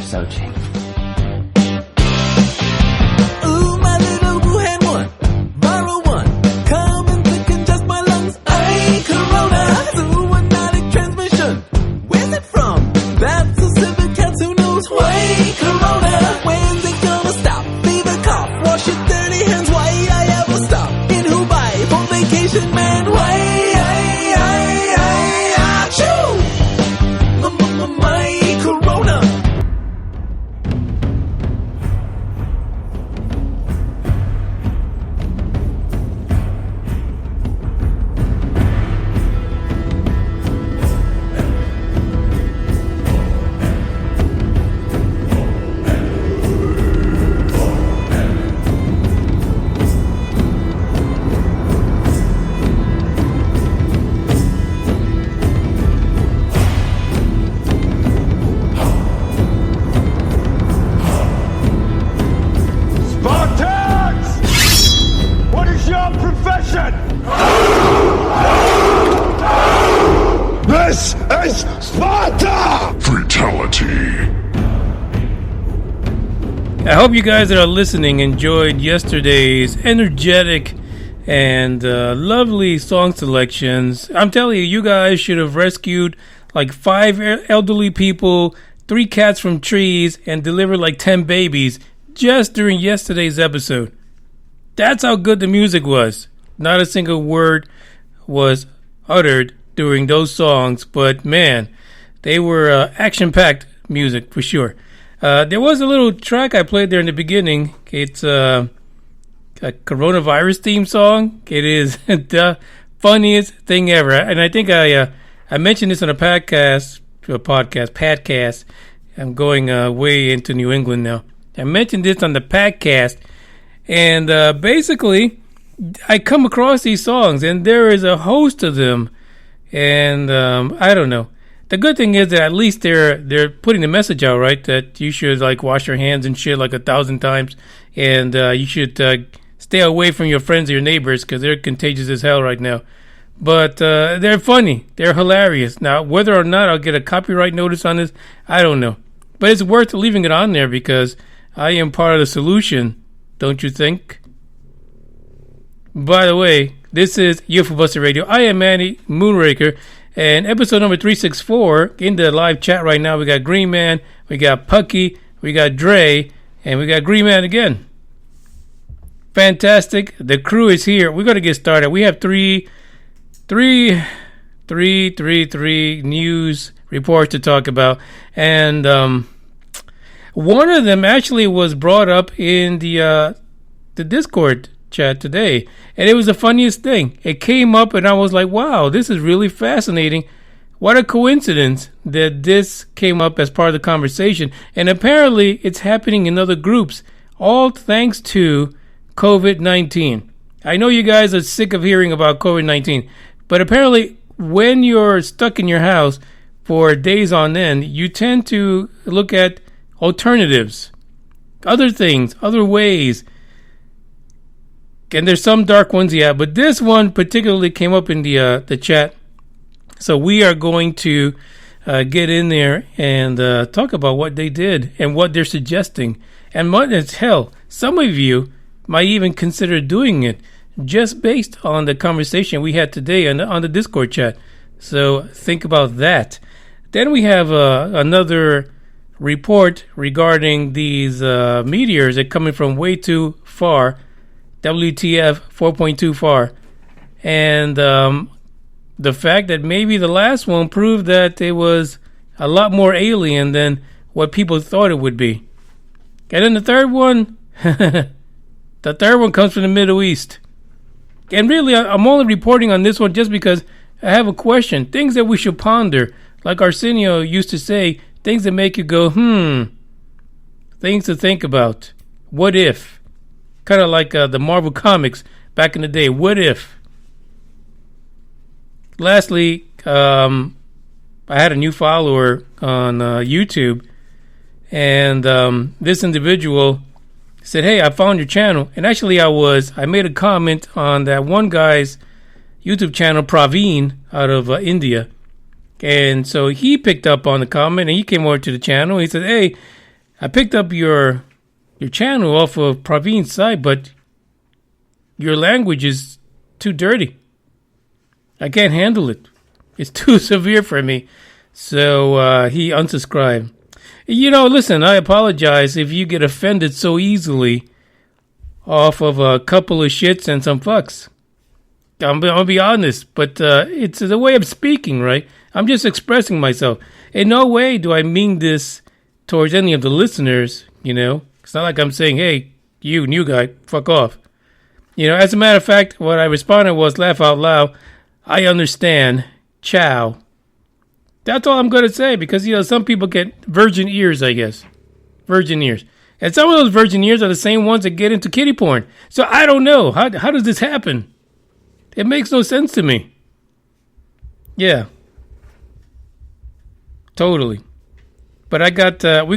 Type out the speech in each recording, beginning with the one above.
searching. Ooh, my little Wuhan one, borrow one, come and decongest my lungs. Ay, corona, zoonotic transmission. Where's it from? That's a civet cats, who knows why? Corona, when's it gonna stop? Fever, cough, wash your dirty hands. Why I ever stop in Dubai for vacation, man? Why? My corona. This is Sparta! Fatality. I hope you guys that are listening enjoyed yesterday's energetic and lovely song selections. I'm telling you, you guys should have rescued like 5 elderly people, 3 cats from trees, and delivered like 10 babies just during yesterday's episode. That's how good the music was. Not a single word was uttered during those songs, but man, they were action-packed music for sure. There was a little track I played there in the beginning. It's a coronavirus theme song. It is the funniest thing ever, and I think I mentioned this on a podcast. I'm going way into New England now. I mentioned this on the podcast, and basically, I come across these songs, and there is a host of them. And I don't know. The good thing is that at least they're putting the message out, right? That you should like wash your hands and shit like 1,000 times, and you should stay away from your friends or your neighbors because they're contagious as hell right now. But they're funny, they're hilarious. Now, whether or not I'll get a copyright notice on this, I don't know. But it's worth leaving it on there because I am part of the solution, don't you think? By the way, this is UFO Buster Radio. I am Manny Moonraker, and episode number 364. In the live chat right now, we got Green Man, we got Pucky, we got Dre, and we got Green Man again. Fantastic. The crew is here. We're going to get started. We have three news reports to talk about, and one of them actually was brought up in the Discord chat today, and it was the funniest thing. It came up and I was like, wow, this is really fascinating. What a coincidence that this came up as part of the conversation, and apparently it's happening in other groups, all thanks to COVID-19. I know you guys are sick of hearing about COVID-19, but apparently when you're stuck in your house for days on end, you tend to look at alternatives, other things, other ways. And there's some dark ones, yeah, but this one particularly came up in the chat. So we are going to get in there and talk about what they did and what they're suggesting. And what is hell, some of you might even consider doing it just based on the conversation we had today on the Discord chat. So think about that. Then we have another report regarding these meteors that are coming from way too far. WTF 4.2 far. And the fact that maybe the last one proved that it was a lot more alien than what people thought it would be. And then the third one, comes from the Middle East. And really, I'm only reporting on this one just because I have a question. Things that we should ponder. Like Arsenio used to say, things that make you go, Things to think about. What if? Kind of like the Marvel comics back in the day. What if? Lastly, I had a new follower on YouTube, and this individual said, hey, I found your channel. And actually I made a comment on that one guy's YouTube channel, Praveen, out of India. And so he picked up on the comment, and he came over to the channel. He said, hey, I picked up your channel off of Praveen's site, but your language is too dirty. I can't handle it. It's too severe for me. So he unsubscribed. Listen, I apologize if you get offended so easily off of a couple of shits and some fucks. I'll be honest, but it's the way I'm speaking, right? I'm just expressing myself. In no way do I mean this towards any of the listeners, It's not like I'm saying, hey, you new guy, fuck off. As a matter of fact, what I responded was laugh out loud. I understand. Ciao. That's all I'm going to say because, some people get virgin ears, I guess. Virgin ears. And some of those virgin ears are the same ones that get into kiddie porn. So I don't know. How does this happen? It makes no sense to me. Yeah. Totally. But we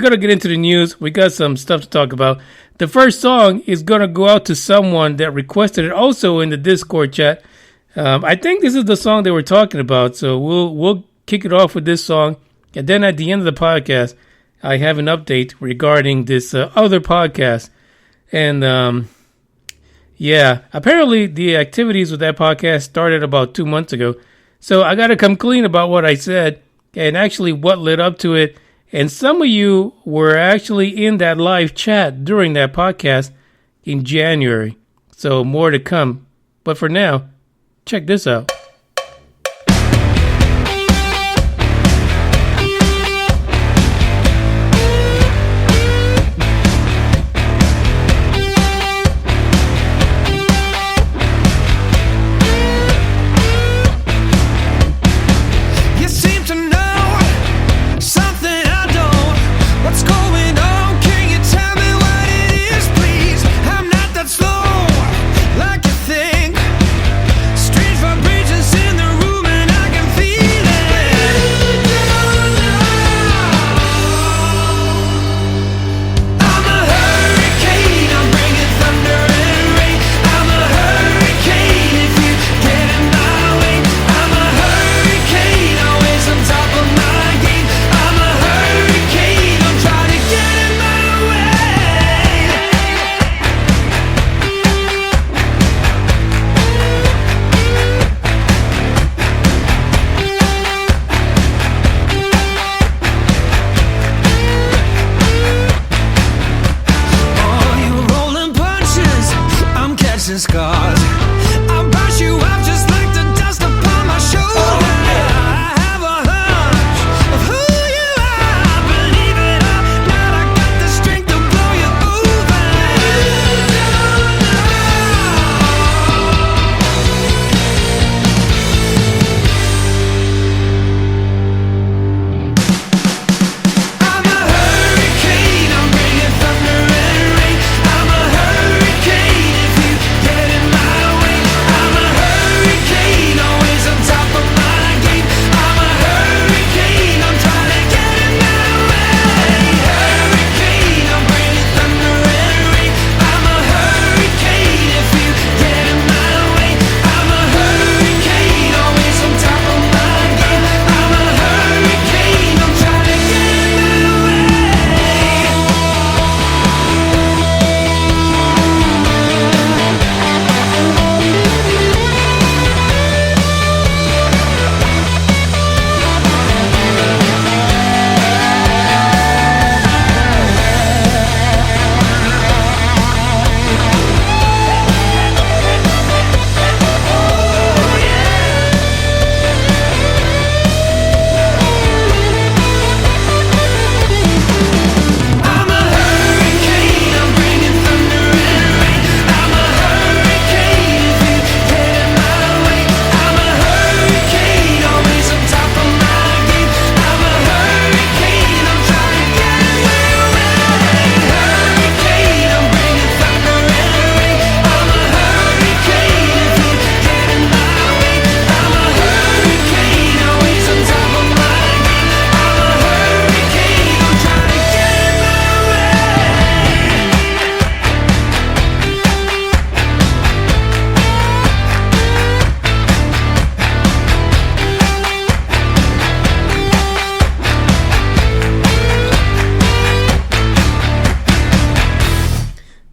got to get into the news. We got some stuff to talk about. The first song is going to go out to someone that requested it also in the Discord chat. I think this is the song they were talking about. So we'll kick it off with this song. And then at the end of the podcast, I have an update regarding this other podcast. And apparently the activities with that podcast started about 2 months ago. So I got to come clean about what I said and actually what led up to it. And some of you were actually in that live chat during that podcast in January. So more to come. But for now, check this out. Strange vibrations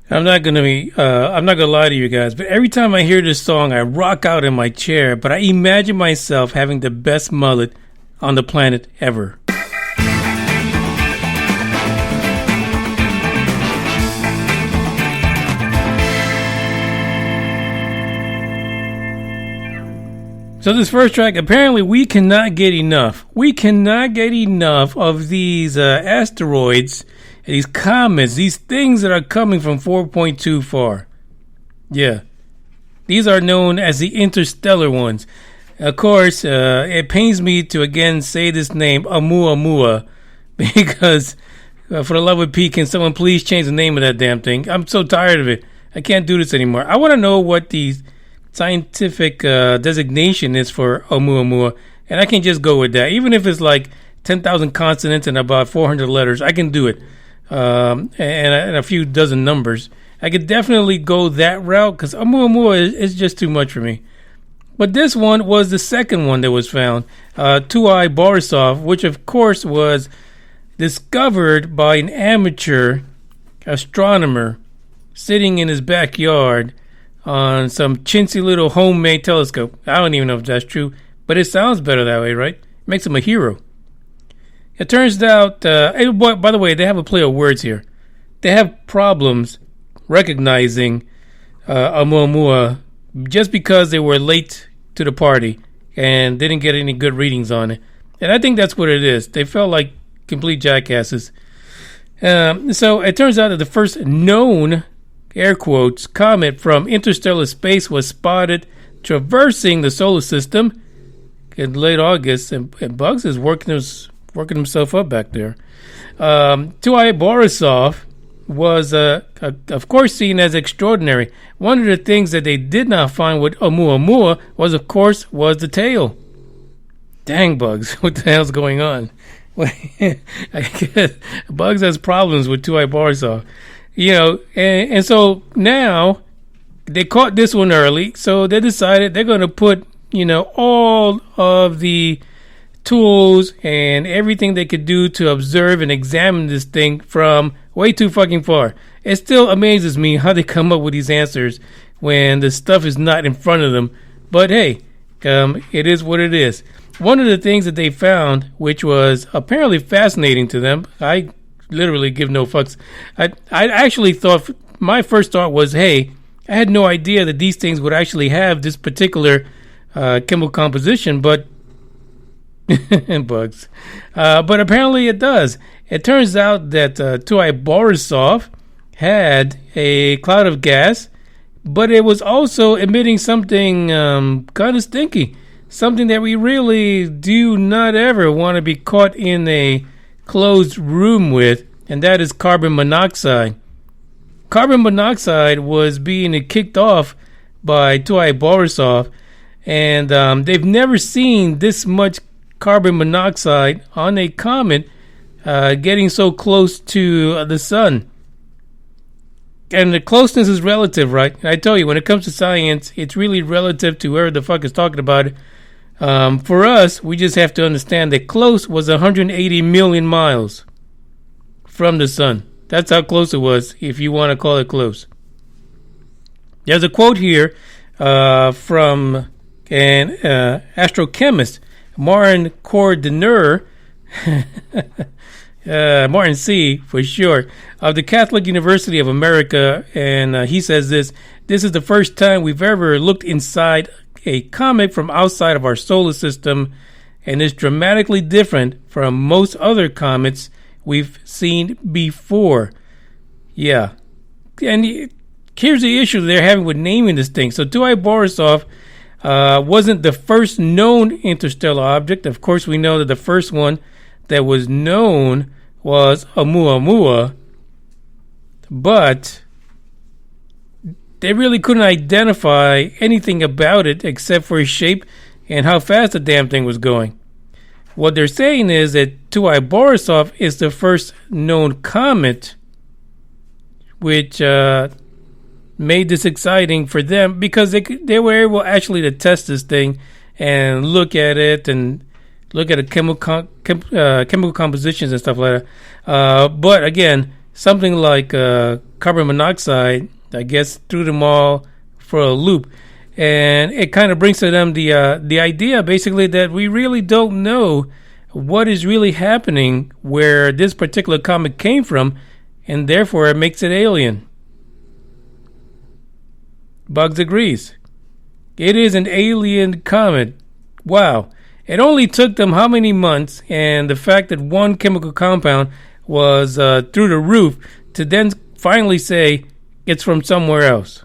I'm not gonna lie to you guys, but every time I hear this song, I rock out in my chair. But I imagine myself having the best mullet on the planet ever. So this first track, apparently we cannot get enough. We cannot get enough of these asteroids, these comets, these things that are coming from 4.2 far. Yeah. These are known as the interstellar ones. Of course, it pains me to again say this name, Oumuamua, because for the love of Pete, can someone please change the name of that damn thing? I'm so tired of it. I can't do this anymore. I want to know what these scientific designation is for Oumuamua, and I can just go with that. Even if it's like 10,000 consonants and about 400 letters, I can do it. And a few dozen numbers. I could definitely go that route because Oumuamua is just too much for me. But this one was the second one that was found, 2I Borisov, which of course was discovered by an amateur astronomer sitting in his backyard on some chintzy little homemade telescope. I don't even know if that's true, but it sounds better that way, right? Makes him a hero. It turns out, by the way, they have a play of words here. They have problems recognizing Oumuamua just because they were late to the party and didn't get any good readings on it. And I think that's what it is. They felt like complete jackasses. So it turns out that the first known, air quotes, comet from interstellar space was spotted traversing the solar system in late August, and Bugs is working himself up back there. 2I Borisov was, of course, seen as extraordinary. One of the things that they did not find with Oumuamua was the tail. Dang, Bugs, what the hell's going on? I guess Bugs has problems with 2I Borisov. You know, and so now they caught this one early, so they decided they're going to put, all of the tools and everything they could do to observe and examine this thing from way too fucking far. It still amazes me how they come up with these answers when the stuff is not in front of them. But hey, it is what it is. One of the things that they found, which was apparently fascinating to them, I literally give no fucks. I actually thought, my first thought was, hey, I had no idea that these things would actually have this particular chemical composition, but Bugs. But apparently it does. It turns out that 2I Borisov had a cloud of gas, but it was also emitting something kind of stinky. Something that we really do not ever want to be caught in a closed room with, and that is carbon monoxide. Carbon monoxide was being kicked off by 2I Borisov, and they've never seen this much carbon monoxide on a comet getting so close to the sun. And the closeness is relative, right? I tell you, when it comes to science, it's really relative to whoever the fuck is talking about it. For us, we just have to understand that close was 180 million miles from the sun. That's how close it was, if you want to call it close. There's a quote here from an astrochemist, Martin Cordiner, Martin C. for short, of the Catholic University of America, and he says this is the first time we've ever looked inside a comet from outside of our solar system, and it's dramatically different from most other comets we've seen before. Yeah. And here's the issue they're having with naming this thing. So 2I Borisov wasn't the first known interstellar object. Of course, we know that the first one that was known was Oumuamua, but they really couldn't identify anything about it except for its shape and how fast the damn thing was going. What they're saying is that 2I Borisov is the first known comet, which made this exciting for them because they were able actually to test this thing and look at it and look at the chemical compositions and stuff like that. But again, something like carbon monoxide, I guess, threw them all for a loop. And it kind of brings to them the idea, basically, that we really don't know what is really happening where this particular comet came from, and therefore it makes it alien. Bugs agrees. It is an alien comet. Wow. It only took them how many months, and the fact that one chemical compound was through the roof to then finally say it's from somewhere else.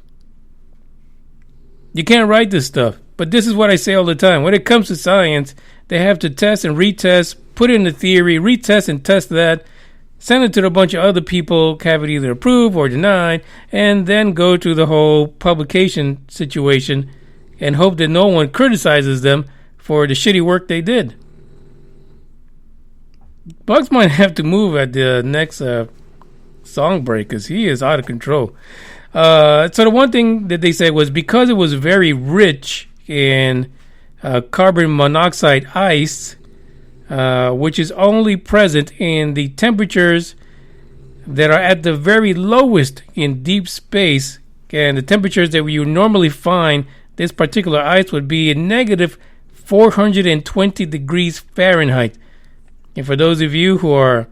You can't write this stuff, but this is what I say all the time. When it comes to science, they have to test and retest, put in the theory, retest and test that, send it to a bunch of other people, have it either approved or denied, and then go to the whole publication situation and hope that no one criticizes them for the shitty work they did. Bugs might have to move at the next song break because he is out of control. So the one thing that they said was because it was very rich in carbon monoxide ice, which is only present in the temperatures that are at the very lowest in deep space, and the temperatures that you normally find this particular ice would be in negative 420 degrees Fahrenheit. And for those of you who are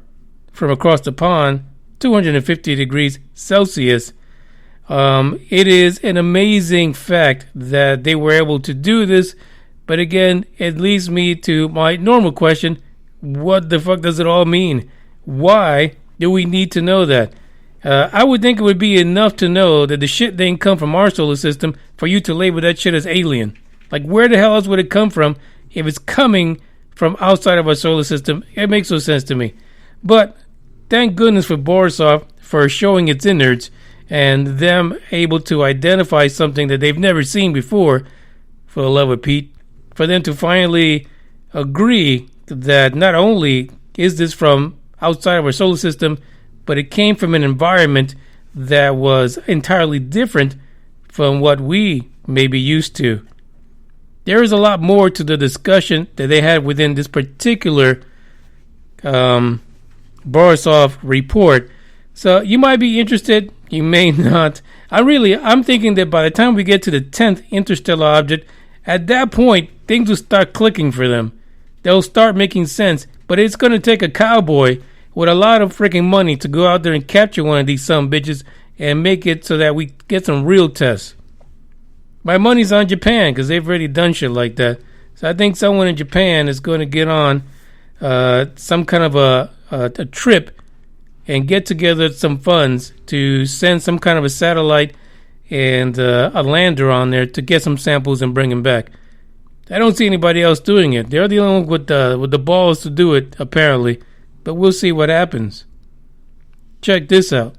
from across the pond, 250 degrees Celsius. It is an amazing fact that they were able to do this. But again, it leads me to my normal question. What the fuck does it all mean? Why do we need to know that? I would think it would be enough to know that the shit didn't come from our solar system for you to label that shit as alien. Like, where the hell else would it come from if it's coming from outside of our solar system? It makes no sense to me. But thank goodness for Borisov for showing its innards and them able to identify something that they've never seen before, for the love of Pete, for them to finally agree that not only is this from outside of our solar system, but it came from an environment that was entirely different from what we may be used to. There is a lot more to the discussion that they had within this particular Borisov report. So you might be interested, you may not. I'm thinking that by the time we get to the 10th interstellar object, at that point, things will start clicking for them. They'll start making sense. But it's going to take a cowboy with a lot of freaking money to go out there and capture one of these bitches and make it so that we get some real tests. My money's on Japan because they've already done shit like that. So I think someone in Japan is going to get on some kind of a trip and get together some funds to send some kind of a satellite and a lander on there to get some samples and bring them back. I don't see anybody else doing it. They're the only one with the balls to do it, apparently. But we'll see what happens. Check this out.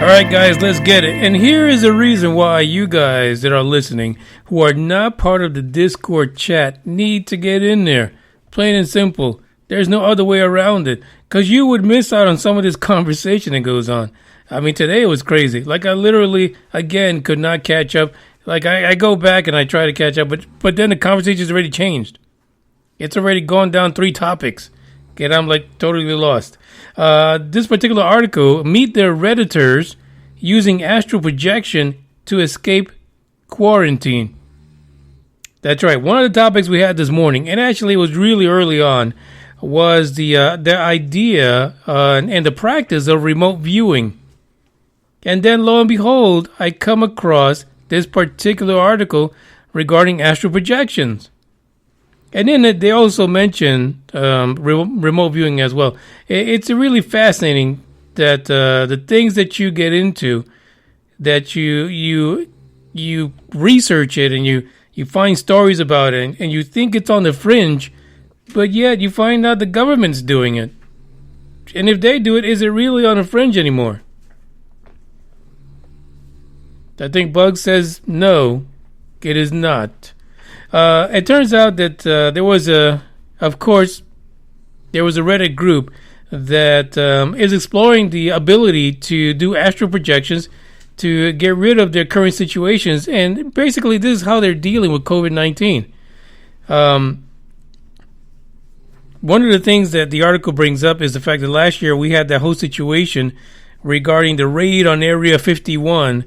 All right, guys, let's get it. And here is a reason why you guys that are listening, who are not part of the Discord chat, need to get in there. Plain and simple. There's no other way around it. Because you would miss out on some of this conversation that goes on. I mean, today it was crazy. Like, I literally, again, could not catch up. Like, I go back and I try to catch up, but then the conversation's already changed. It's already gone down 3 topics. And I'm, like, totally lost. This particular article, meet the Redditors using astral projection to escape quarantine. That's right. One of the topics we had this morning, and actually it was really early on, was the idea and the practice of remote viewing. And then, lo and behold, I come across this particular article regarding astral projections. And in it, they also mention remote viewing as well. It's really fascinating that the things that you get into, that you research it and you find stories about it and you think it's on the fringe, but yet you find out the government's doing it. And if they do it, is it really on the fringe anymore? I think Bug says no, it is not. It turns out that there was a Reddit group that is exploring the ability to do astral projections to get rid of their current situations. And basically, this is how they're dealing with COVID-19. One of the things that the article brings up is the fact that last year we had that whole situation regarding the raid on Area 51.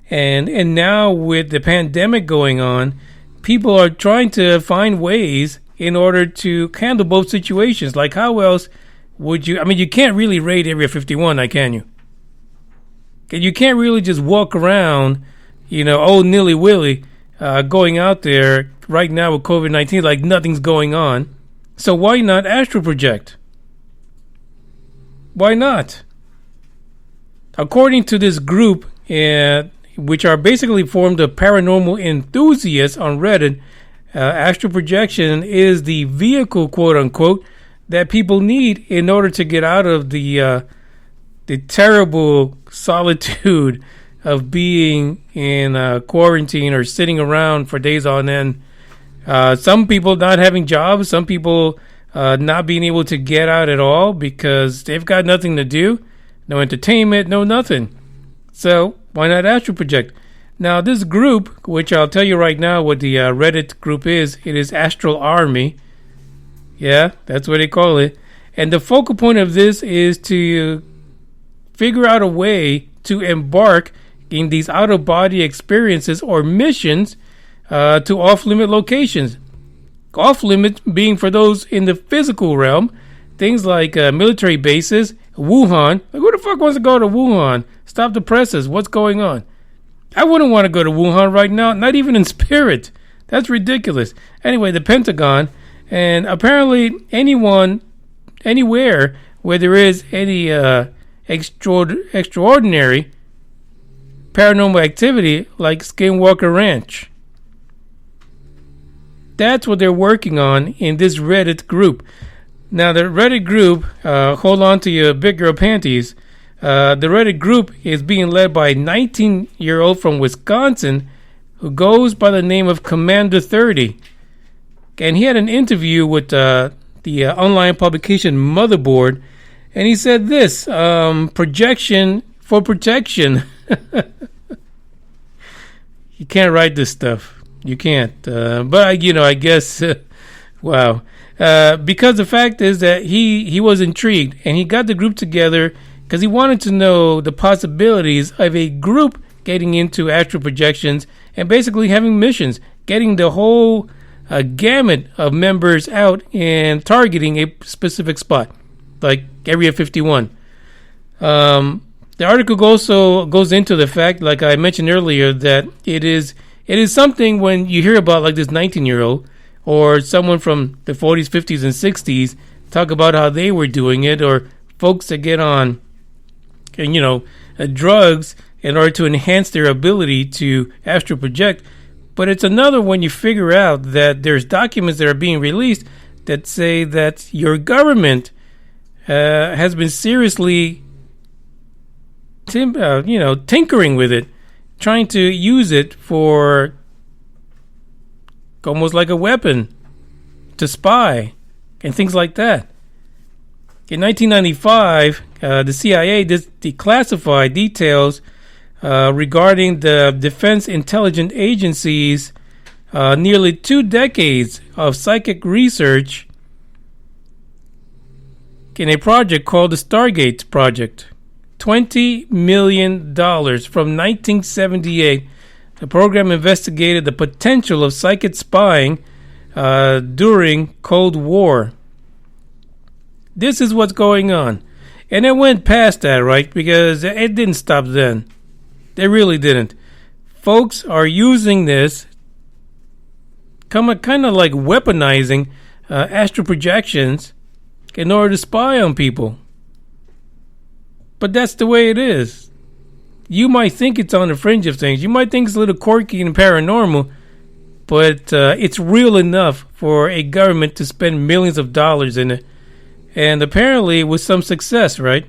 And now with the pandemic going on, people are trying to find ways in order to handle both situations. Like, how else would you... I mean, you can't really raid Area 51, can you? You can't really just walk around, nilly-willy, going out there right now with COVID-19 like nothing's going on. So why not astral project? Why not? According to this group, which are basically formed of paranormal enthusiasts on Reddit, astral projection is the vehicle, quote-unquote, that people need in order to get out of the terrible solitude of being in quarantine or sitting around for days on end. Some people not having jobs, some people not being able to get out at all because they've got nothing to do, no entertainment, no nothing. So why not astral project? Now, this group, which I'll tell you right now what the Reddit group is, it is Astral Army. Yeah, that's what they call it. And the focal point of this is to figure out a way to embark in these out-of-body experiences or missions to off-limit locations. Off-limit being for those in the physical realm, things like military bases, Wuhan. Like, who the fuck wants to go to Wuhan? Stop the presses. What's going on? I wouldn't want to go to Wuhan right now, not even in spirit. That's ridiculous. Anyway, the Pentagon, and apparently anyone, anywhere where there is any extraordinary paranormal activity like Skinwalker Ranch. That's what they're working on in this Reddit group. Now, the Reddit group, hold on to your big girl panties. The Reddit group is being led by a 19-year-old from Wisconsin who goes by the name of Commander 30. And he had an interview with the online publication Motherboard, and he said this, projection for protection. You can't write this stuff. You can't. But, I guess, wow. Because the fact is that he was intrigued, and he got the group together because he wanted to know the possibilities of a group getting into astral projections and basically having missions, getting the whole gamut of members out and targeting a specific spot, like Area 51. The article also goes into the fact, like I mentioned earlier, that it is something when you hear about like this 19-year-old or someone from the 40s, 50s, and 60s talk about how they were doing it, or folks that get on, drugs in order to enhance their ability to astral project. But it's another when you figure out that there's documents that are being released that say that your government has been seriously tinkering with it, trying to use it for almost like a weapon to spy and things like that. In 1995, the CIA declassified details regarding the Defense Intelligence Agency's nearly 2 decades of psychic research in a project called the Stargate Project. $20 million from 1978. The program investigated the potential of psychic spying during Cold War. This is what's going on. And it went past that, right? Because it didn't stop then. They really didn't. Folks are using this kind of like weaponizing astral projections in order to spy on people. But that's the way it is. You might think it's on the fringe of things. You might think it's a little quirky and paranormal, but it's real enough for a government to spend millions of dollars in it. And apparently with some success, right?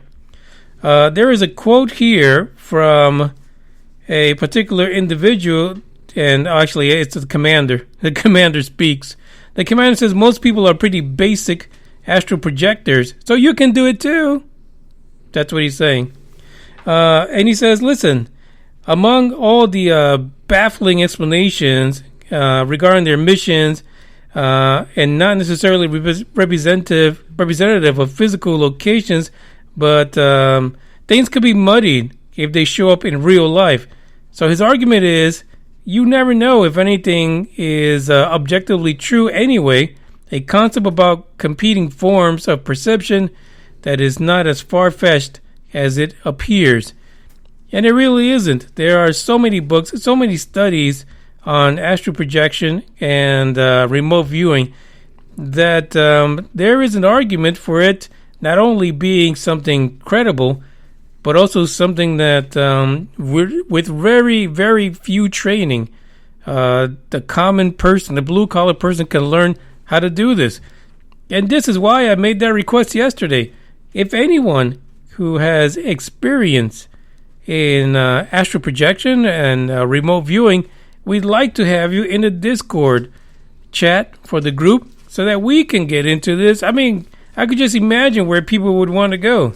There is a quote here from a particular individual, and actually it's the commander. The commander speaks. The commander says most people are pretty basic astral projectors, so you can do it too. That's what he's saying. And he says, listen, among all the baffling explanations regarding their missions, and not necessarily representative of physical locations, but things could be muddied if they show up in real life. So his argument is, you never know if anything is objectively true anyway. A concept about competing forms of perception that is not as far-fetched as it appears. And it really isn't. There are so many books, so many studies on astral projection and remote viewing that there is an argument for it not only being something credible, but also something that with very, very few training, the common person, the blue-collar person can learn how to do this. And this is why I made that request yesterday. If anyone who has experience in astral projection and remote viewing, we'd like to have you in the Discord chat for the group so that we can get into this. I mean, I could just imagine where people would want to go.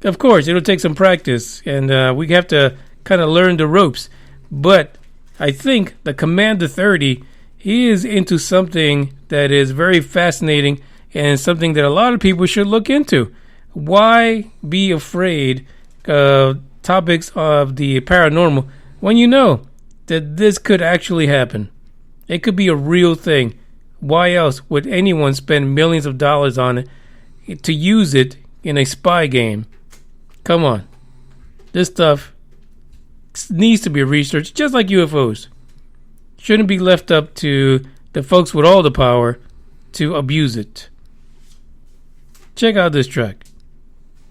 Of course, it'll take some practice, and we have to kind of learn the ropes. But I think the Commander 30, he is into something that is very fascinating and something that a lot of people should look into. Why be afraid of topics of the paranormal when you know that this could actually happen? It could be a real thing. Why else would anyone spend millions of dollars on it to use it in a spy game? Come on. This stuff needs to be researched, just like UFOs. Shouldn't be left up to the folks with all the power to abuse it. Check out this track.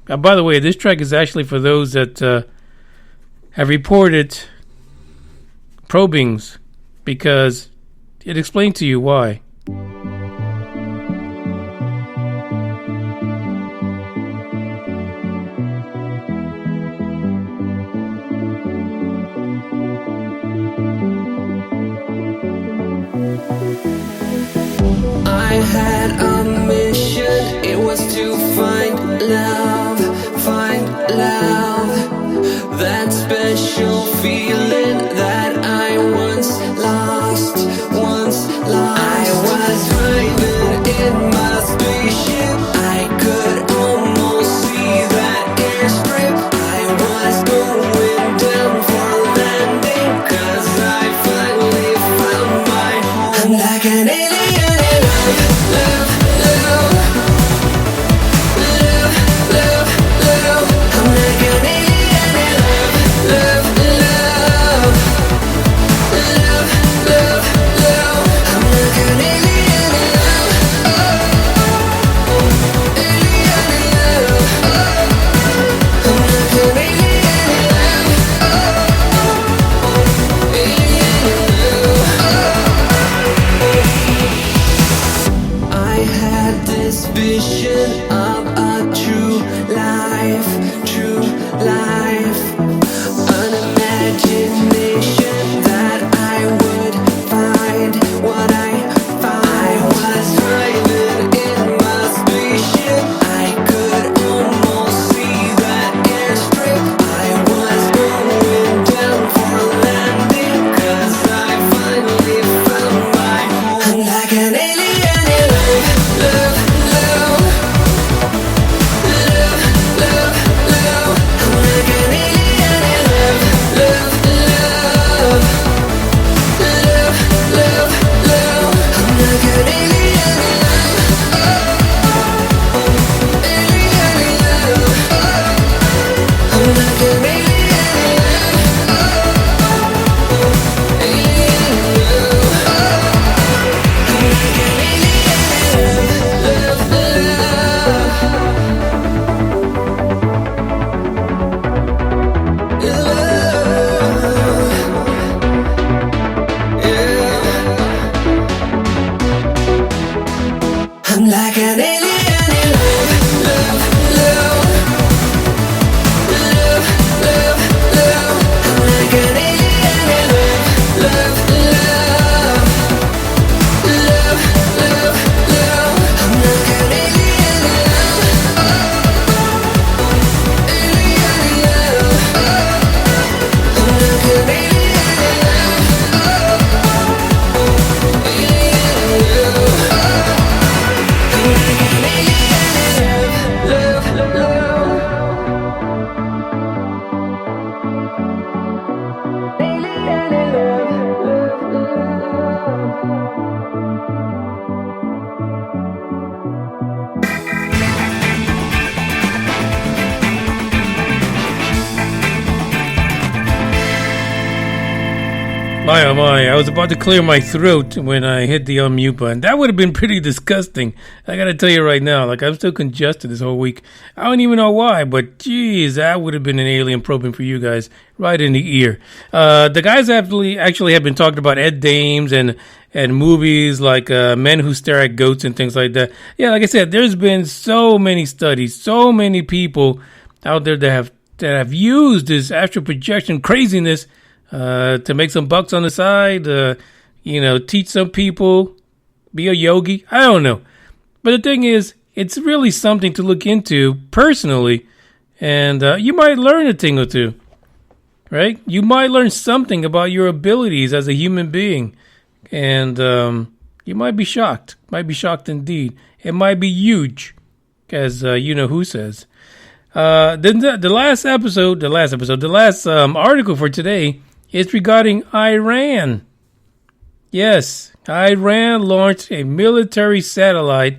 By the way, this track is actually for those that have reported probings, because it explains to you why. I had a mission, it was to find love, that special feeling that I once lost. I was driving in my spaceship, I could almost see that airstrip. I was going down for landing, 'cause I finally found my home. I'm like an alien in love. I'm like an alien in love. I'm like an alien in love. Alien in love. I'm like an alien in love. Alien in love. I had this vision of a true life life, an imagination that I would find what I found. I was driving in my spaceship, I could almost see that airstrip. I was going down for landing, 'cause I finally found my home. I'm like an alien in love, love, love. Love, love, love. I'm like an alien in love, love, love. Love, love, love. I'm like an alien in love. Alien in love. I'm like an alien in love. Alien in love. I'm like an alien in love, love, I'm like an alien in love, love, love. Love, love, love. I'm like an alien in love, love, love. Love, love, love. I'm like an alien in love. Alien in love. I'm like an alien in love. Alien in love. I'm like an alien in love, love, love. Alien in love, love, love. My oh my, I was about to clear my throat when I hit the unmute button. That would have been pretty disgusting. I gotta tell you right now, like I'm still congested this whole week. I don't even know why, but geez, that would have been an alien probing for you guys right in the ear. The guys actually have been talking about Ed Dames and movies like Men Who Stare at Goats and things like that. Yeah, like I said, there's been so many studies, so many people out there that have used this astral projection craziness to make some bucks on the side, teach some people, be a yogi. I don't know. But the thing is, it's really something to look into personally, and you might learn a thing or two, right? You might learn something about your abilities as a human being, and you might be shocked. Might be shocked indeed. It might be huge, as you know who says. The last article for today is regarding Iran. Yes, Iran launched a military satellite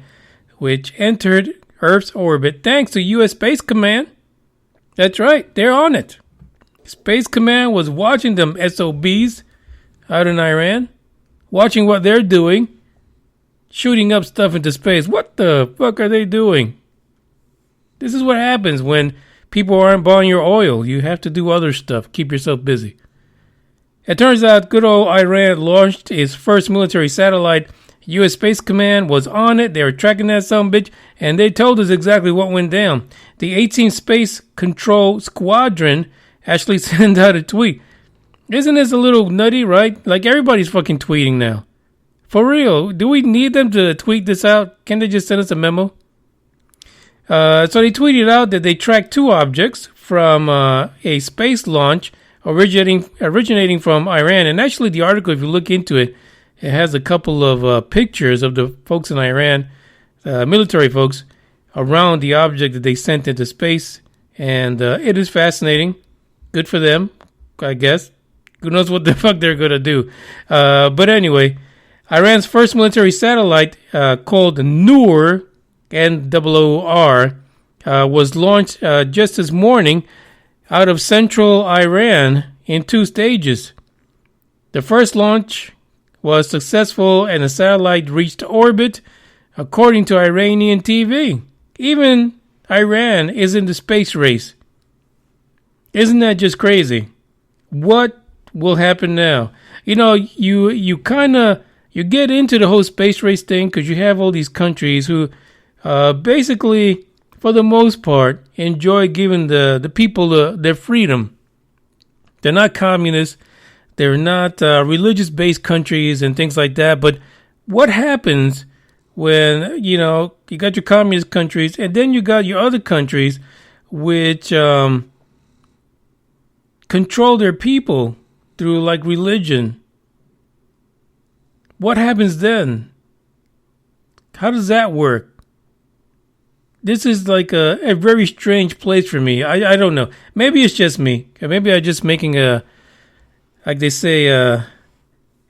which entered Earth's orbit thanks to U.S. Space Command. That's right, they're on it. Space Command was watching them SOBs out in Iran, watching what they're doing, shooting up stuff into space. What the fuck are they doing? This is what happens when people aren't buying your oil. You have to do other stuff. Keep yourself busy. It turns out good old Iran launched its first military satellite. U.S. Space Command was on it. They were tracking that sumbitch, and they told us exactly what went down. The 18th Space Control Squadron actually sent out a tweet. Isn't this a little nutty, right? Like everybody's fucking tweeting now. For real, do we need them to tweet this out? Can't they just send us a memo? So they tweeted out that they tracked two objects from a space launch originating from Iran. And actually, the article, if you look into it, it has a couple of pictures of the folks in Iran, military folks, around the object that they sent into space. And it is fascinating. Good for them, I guess. Who knows what the fuck they're going to do. But anyway, Iran's first military satellite, called Noor, N-O-O-R, was launched just this morning out of central Iran in 2 stages. The first launch was successful and the satellite reached orbit, according to Iranian TV. Even Iran is in the space race. Isn't that just crazy? What will happen now? You know, you get into the whole space race thing because you have all these countries who basically for the most part, enjoy giving the people their freedom. They're not communists. They're not religious-based countries and things like that. But what happens when, you got your communist countries and then you got your other countries which control their people through, like, religion? What happens then? How does that work? This is like a very strange place for me. I don't know. Maybe it's just me. Maybe I'm just making like they say, a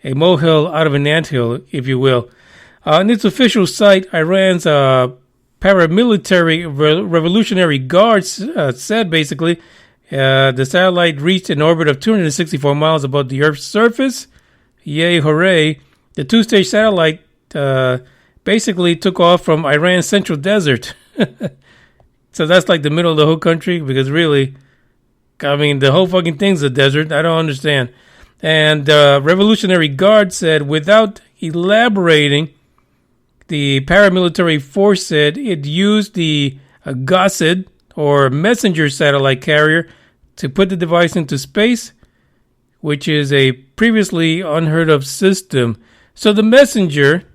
molehill out of an anthill, if you will. On its official site, Iran's paramilitary revolutionary guards said basically the satellite reached an orbit of 264 miles above the Earth's surface. Yay, hooray. The two-stage satellite basically took off from Iran's central desert. So that's like the middle of the whole country, because really, I mean, the whole fucking thing's a desert. I don't understand. And Revolutionary Guard said, without elaborating, the paramilitary force said it used the Gossid, or messenger satellite carrier, to put the device into space, which is a previously unheard of system. So the messenger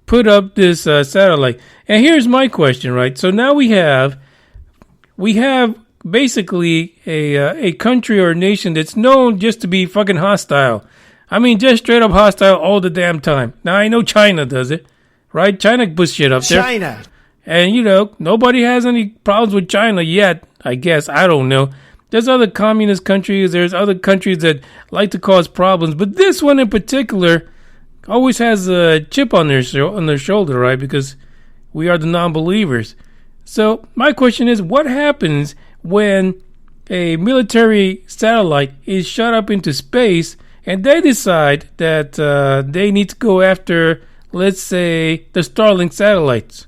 put up this satellite. And here's my question, right? So now we have basically a country or a nation that's known just to be fucking hostile. I mean, just straight up hostile all the damn time. Now, I know China does it, right? China puts shit up there. China. And, nobody has any problems with China yet, I guess. I don't know. There's other communist countries. There's other countries that like to cause problems. But this one in particular always has a chip on their shoulder, right? Because we are the non-believers. So my question is, what happens when a military satellite is shot up into space and they decide that they need to go after, let's say, the Starlink satellites?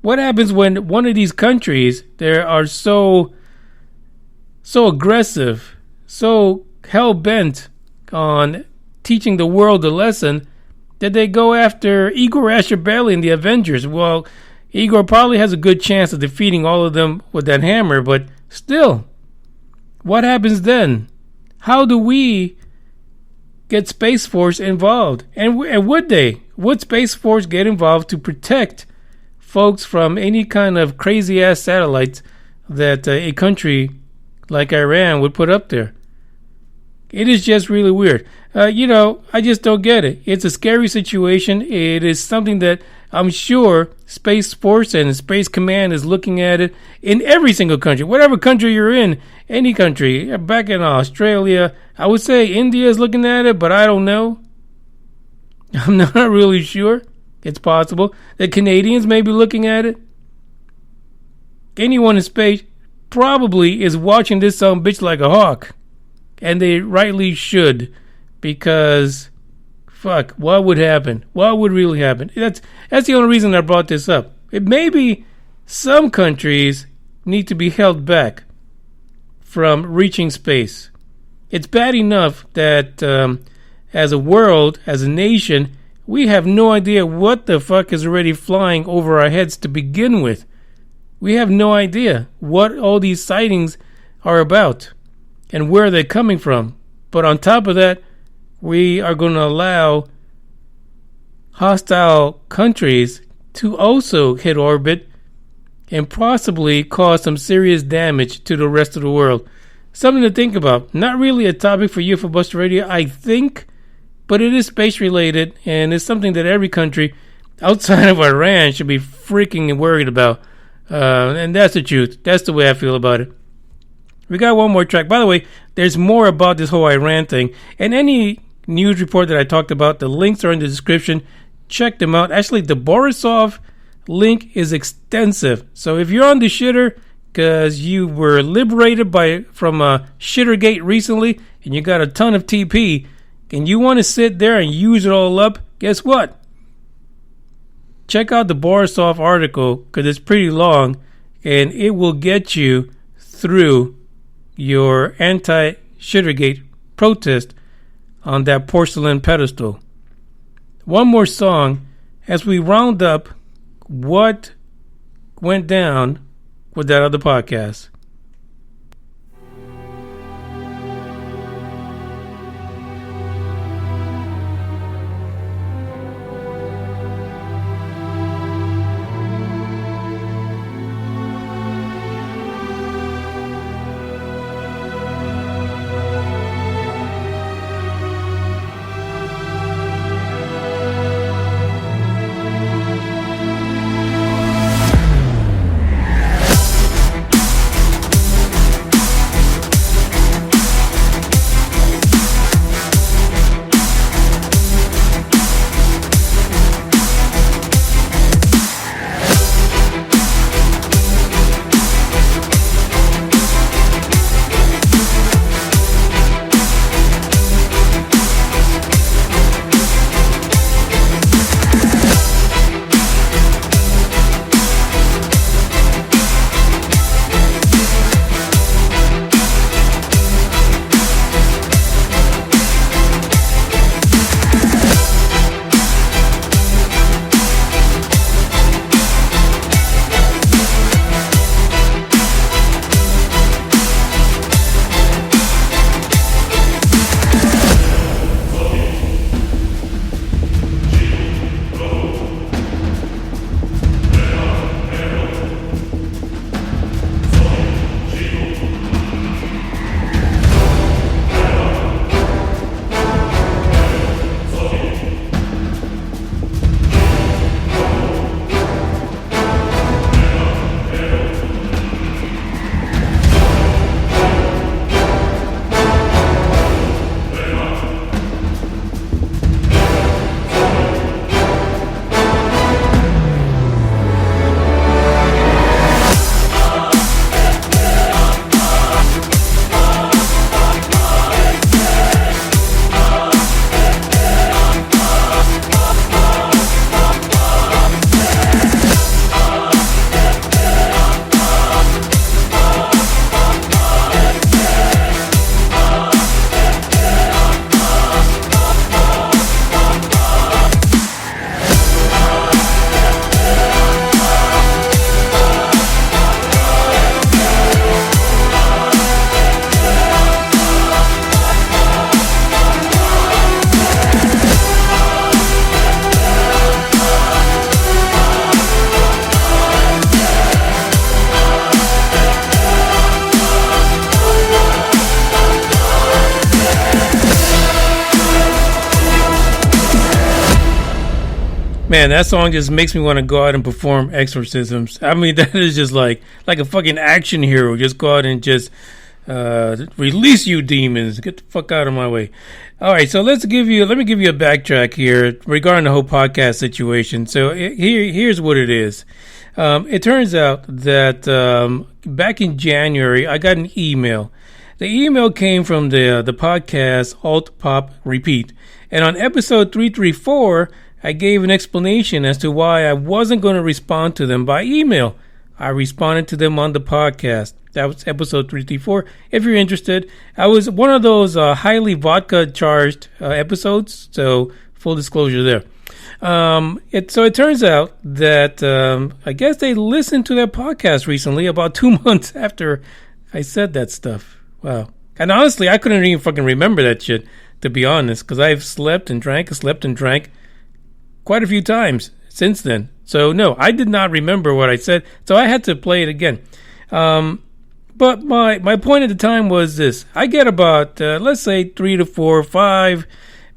What happens when one of these countries, they are so aggressive, so hell-bent on teaching the world a lesson, that they go after Igor Asherbelli and the Avengers? Well, Igor probably has a good chance of defeating all of them with that hammer, but still, what happens then? How do we get Space Force involved? And would Space Force get involved to protect folks from any kind of crazy-ass satellites that a country like Iran would put up there? It is just really weird. I just don't get it. It's a scary situation. It is something that I'm sure Space Force and Space Command is looking at it in every single country. Whatever country you're in, any country, back in Australia, I would say India is looking at it, but I don't know. I'm not really sure. It's possible. The Canadians may be looking at it. Anyone in space probably is watching this son of a bitch like a hawk. And they rightly should, because, fuck, what would happen? What would really happen? That's the only reason I brought this up. It maybe some countries need to be held back from reaching space. It's bad enough that as a world, as a nation, we have no idea what the fuck is already flying over our heads to begin with. We have no idea what all these sightings are about and where they're coming from. But on top of that, we are going to allow hostile countries to also hit orbit and possibly cause some serious damage to the rest of the world. Something to think about. Not really a topic for UFO Buster Radio, I think, but it is space related, and it's something that every country outside of Iran should be freaking worried about. And that's the truth. That's the way I feel about it. We got one more track. By the way, there's more about this whole Iran thing. And any news report that I talked about, the links are in the description. Check them out. Actually, the Borisov link is extensive. So if you're on the shitter because you were liberated from Shittergate recently and you got a ton of TP and you want to sit there and use it all up, guess what? Check out the Borisov article because it's pretty long and it will get you through your anti-Shittergate protest on that porcelain pedestal. One more song as we round up what went down with that other podcast. Man, that song just makes me want to go out and perform exorcisms. I mean, that is just like a fucking action hero. Just go out and just release you demons. Get the fuck out of my way. All right, so let me give you a backtrack here regarding the whole podcast situation. So here's what it is. It turns out that back in January, I got an email. The email came from the podcast Alt Pop Repeat. And on episode 334, I gave an explanation as to why I wasn't going to respond to them by email. I responded to them on the podcast. That was episode 334. If you're interested, I was one of those highly vodka-charged episodes, so full disclosure there. It turns out that I guess they listened to that podcast recently, about 2 months after I said that stuff. Wow. And honestly, I couldn't even fucking remember that shit, to be honest, because I've slept and drank quite a few times since then. So no, I did not remember what I said, so I had to play it again. But my point at the time was this. I get about, let's say 3 to 4, 5,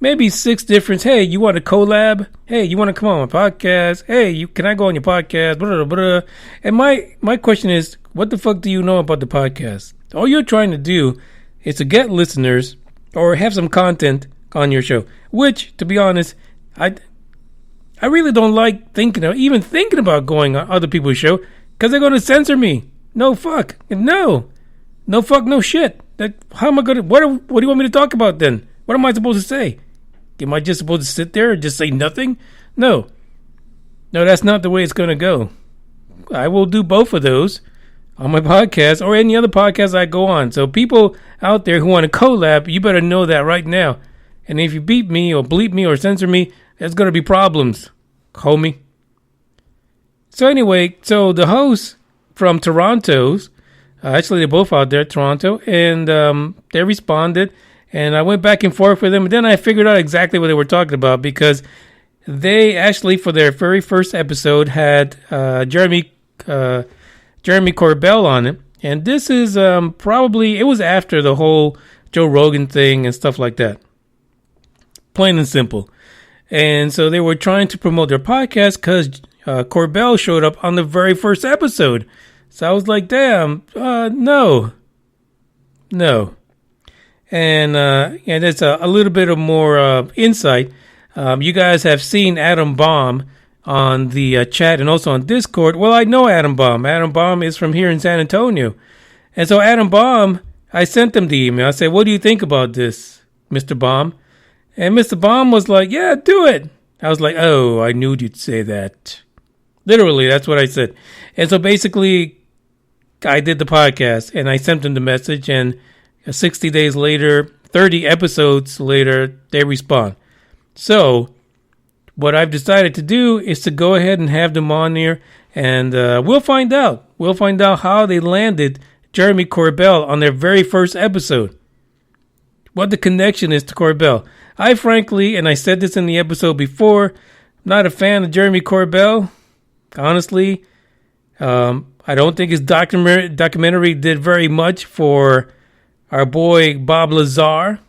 maybe 6 different, hey, you want a collab? Hey, you want to come on my podcast? Hey, can I go on your podcast? Blah, blah, blah. And my question is, what the fuck do you know about the podcast? All you're trying to do is to get listeners or have some content on your show, which, to be honest, I really don't like even thinking about going on other people's show because they're going to censor me. No fuck. No fuck, no shit. How am I going to, what do you want me to talk about then? What am I supposed to say? Am I just supposed to sit there and just say nothing? No, that's not the way it's going to go. I will do both of those on my podcast or any other podcast I go on. So people out there who want to collab, you better know that right now. And if you beep me or bleep me or censor me, there's going to be problems, homie. So anyway, so the hosts from Toronto's, actually they're both out there, Toronto, and they responded, and I went back and forth with them, and then I figured out exactly what they were talking about, because they actually, for their very first episode, had Jeremy Corbell on it, and this is probably, it was after the whole Joe Rogan thing and stuff like that. Plain and simple. And so they were trying to promote their podcast because Corbell showed up on the very first episode. So I was like, damn, no. And it's a little bit of more insight. You guys have seen Adam Baum on the chat and also on Discord. Well, I know Adam Baum. Adam Baum is from here in San Antonio. And so Adam Baum, I sent him the email. I said, what do you think about this, Mr. Baum? And Mr. Baum was like, yeah, do it. I was like, oh, I knew you'd say that. Literally, that's what I said. And so basically, I did the podcast, and I sent them the message, and 60 days later, 30 episodes later, they respond. So what I've decided to do is to go ahead and have them on here, and we'll find out. We'll find out how they landed Jeremy Corbell on their very first episode. What the connection is to Corbell. I frankly, and I said this in the episode before, I'm not a fan of Jeremy Corbell. Honestly, I don't think his documentary did very much for our boy Bob Lazar.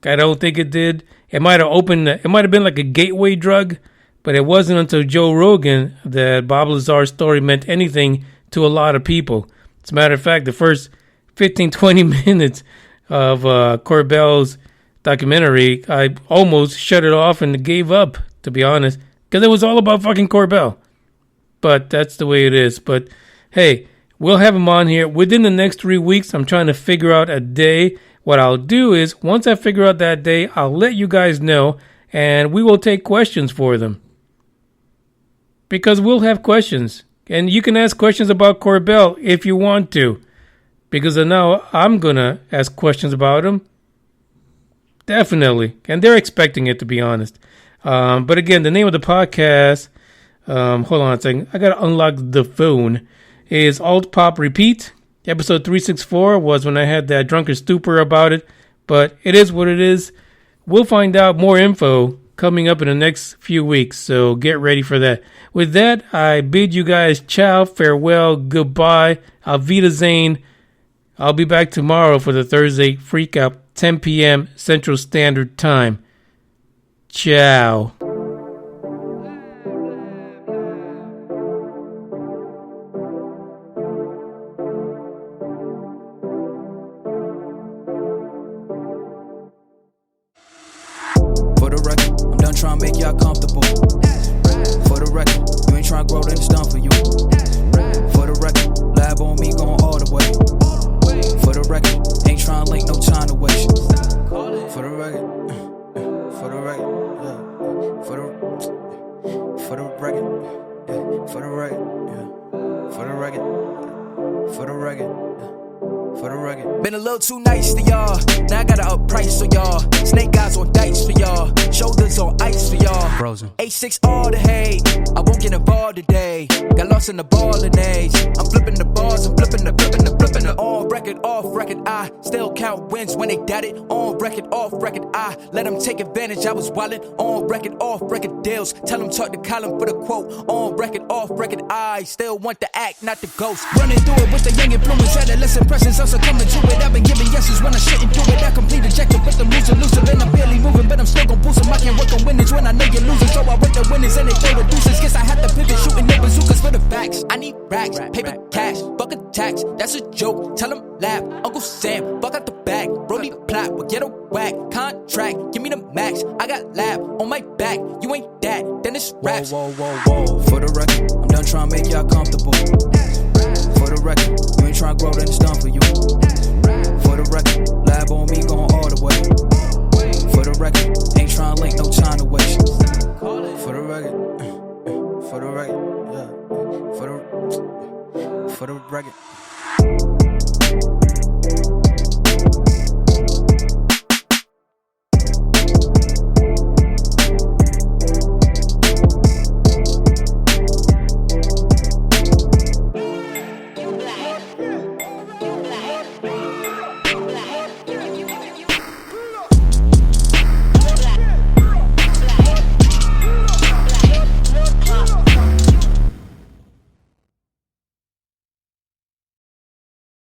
I don't think it did. It might have been like a gateway drug, but it wasn't until Joe Rogan that Bob Lazar's story meant anything to a lot of people. As a matter of fact, the first 15, 20 minutes of Corbell's documentary, I almost shut it off and gave up, to be honest, because it was all about fucking Corbell. But that's the way it is. But hey, we'll have him on here within the next 3 weeks. I'm trying to figure out a day. What I'll do is, once I figure out that day, I'll let you guys know, and we will take questions for them. Because we'll have questions. And you can ask questions about Corbell if you want to. Because now I'm going to ask questions about him. Definitely. And they're expecting it, to be honest. But again, the name of the podcast, hold on a second. I got to unlock the phone. Is Alt Pop Repeat. Episode 364 was when I had that drunken stupor about it. But it is what it is. We'll find out more info coming up in the next few weeks. So get ready for that. With that, I bid you guys ciao, farewell, goodbye, auf Wiedersehen. I'll be back tomorrow for the Thursday Freak Out, 10 p.m. Central Standard Time. Ciao. For the record, I'm done trying to make y'all comfortable. For the record, you ain't trying to grow, then it's done for you. For the record, lab on me going all the way. For the record, ain't trying to link, no time to waste. For the record, for the record, for the record, for the record, for the record, for the record. For the record. Been a little too nice to y'all. Now I gotta up price for y'all. Snake eyes on dice for y'all. Shoulders on ice for y'all. Frozen. H6 all the hate. I won't get involved today. Got lost in the ballin' age. I'm flipping the bars. I'm flipping the. On record, off record. I still count wins when they doubt it. On record, off record. I let them take advantage. I was wildin'. On record, off record deals. Tell them talk to Colin for the quote. On record, off record. I still want the act, not the ghost. Running through it with the young influence. Adolescent presence. I'm succumbing to it. I've been giving yeses when I shouldn't do it. I complete ejected, but I'm losing. And I'm barely moving, but I'm still gon' boost them. I can't work on winnings when I know you're losing. So I work the winners and they throw the deuces. Guess I have to pivot, shooting the bazookas for the facts. I need racks, paper, cash, fuck a tax. That's a joke. Tell them laugh. Uncle Sam, fuck out the bag. Brody plot, we'll get a whack. Contract, give me the max. I got lab on my back. You ain't that, then it's raps. Whoa. For the record, I'm done trying to make y'all comfortable. For the record, you ain't trying to grow, then it's done for you. For the record, lab on me going all the way. For the record, ain't trying to link, no time to waste. For the record, for the record, for the record.